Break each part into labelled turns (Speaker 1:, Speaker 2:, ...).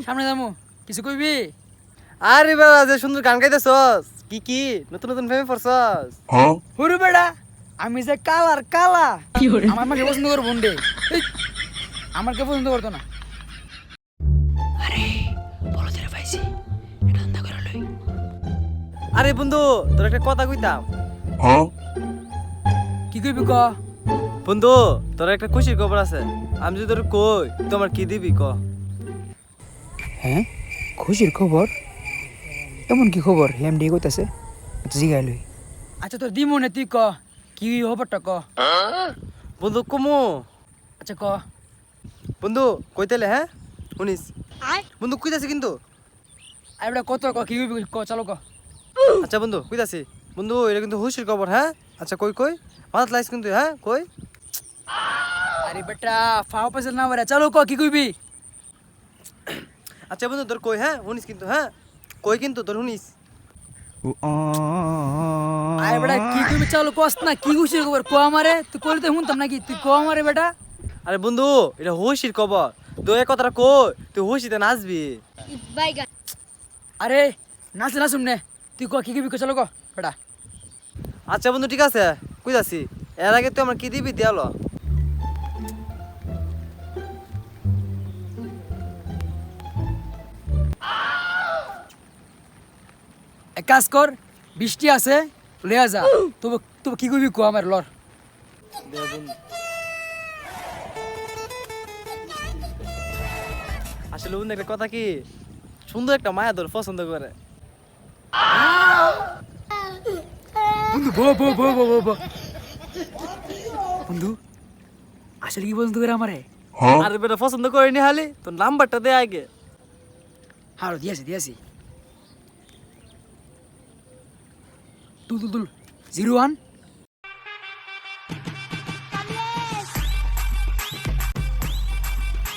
Speaker 1: সামনে যাবো কিছু কইবি?
Speaker 2: আরে বাবা যে সুন্দর গান গাইতেছস কি নতুন নতুন প্রেমে পড়ছস?
Speaker 1: হুরু বেড়া আমি যে কালার কালা আমার মাকে পছন্দ করবো বন্ডে আমার কে পছন্দ করতো না। আরে বলো তোরে পাইছি এটা ধান্দা করে লই।
Speaker 2: আরে বন্ধু তোর একটা কথা কইতাম।
Speaker 1: কি কইবি ক?
Speaker 2: বন্ধু তোর একটা খুশির খবর আছে, আমি যদি তোর কই তোমার কি দিবি ক?
Speaker 1: হ্যাঁ খুশির খবর? এমন কি খবর এমডি কইতাছে জিগাই লই। আচ্ছা তোর দিমু না তুই ক কি খবরটা ক?
Speaker 2: বন্ধু কমু।
Speaker 1: আচ্ছা ক।
Speaker 2: বন্ধু কইতেলে হ্যাঁ শুনিস বন্ধু কইতাছি কিন্তু।
Speaker 1: আর বেটা কত ক কি কইবি ক চলো ক।
Speaker 2: আচ্ছা বন্ধু কইতাছি বন্ধু এটা কিন্তু খুশির খবর হ্যাঁ। আচ্ছা কই মাথাত লাইস কিন্তু হ্যাঁ কই।
Speaker 1: আরে বেটা ফাও পয়সা না মারে চলো ক কি কইবি?
Speaker 2: আচ্ছা বন্ধু তোর কই হ্যাঁ শুনিস কিন্তু হ্যাঁ কই কিন্তু তোর শুনিস।
Speaker 1: আরে বেটা কি কইবি চলো কস না কি খুশির খবর ক আমারে তুই কইতে শুনতাম নাকি তুই ক আমারে বেটা।
Speaker 2: আরে বন্ধু এটা খুশির খবর, তুই এই কথাটা কই তুই খুশিতে নাচবি।
Speaker 1: আরে নাচ না শুননে তুই ক কি কইবি ক চলো ক বেটা।
Speaker 2: আচ্ছা বন্ধু ঠিক আছে কইতাছি, এর আগে তুই আমার কি দিবি দেয়ালো।
Speaker 1: এক কাজ কর বৃষ্টি আছে লইয়া যা তবে তবে কি কইবি ক আমার লর।
Speaker 2: আসলে বন্ধু একটা কথা কি, সুন্দর একটা মায়া তোর পছন্দ করে।
Speaker 1: বন্ধু বন্ধু আসলে কি পছন্দ করে আমারে?
Speaker 2: আরে বেটা পছন্দ করিনি হালি তোর নাম্বারটা দে আগে।
Speaker 1: হারো দিয়াছি তুল 01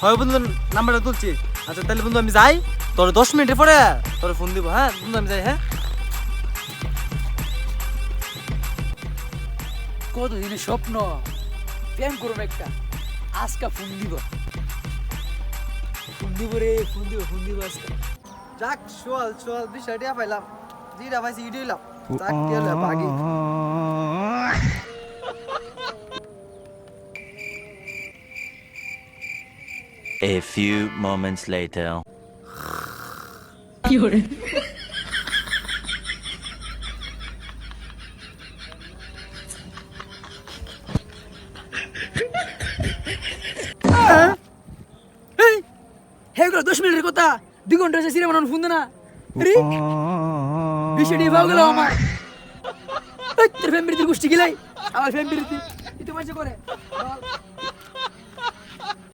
Speaker 2: হয় বন্ধু নাম্বারটা তুলছি। আচ্ছা তাহলে বন্ধু আমি যাই, তোর 10 মিনিটের পরে তোর ফোন দিব হ্যাঁ বন্ধু আমি যাই হ্যাঁ।
Speaker 1: কত দিনের স্বপ্ন প্রেম করবো একটা আজকা ফোন দিব রে ফোন দিব আজকা।
Speaker 2: যাক চল বিষয়টা পাইলাম, যেটা পাইছি ইডি হইলাম। যাক কি হলো বাগি।
Speaker 3: A few moments later.
Speaker 1: হে গেল 10 মিনিটের কথা 2 ঘন্টা এসে সিনেমা ফোন দে না রে বিষয়টি ভাগ গেল আমার। তোর ফ্যামিলিতে গোষ্ঠী গিলাই আমার ফ্যামিলিতে তুই তো মজা করে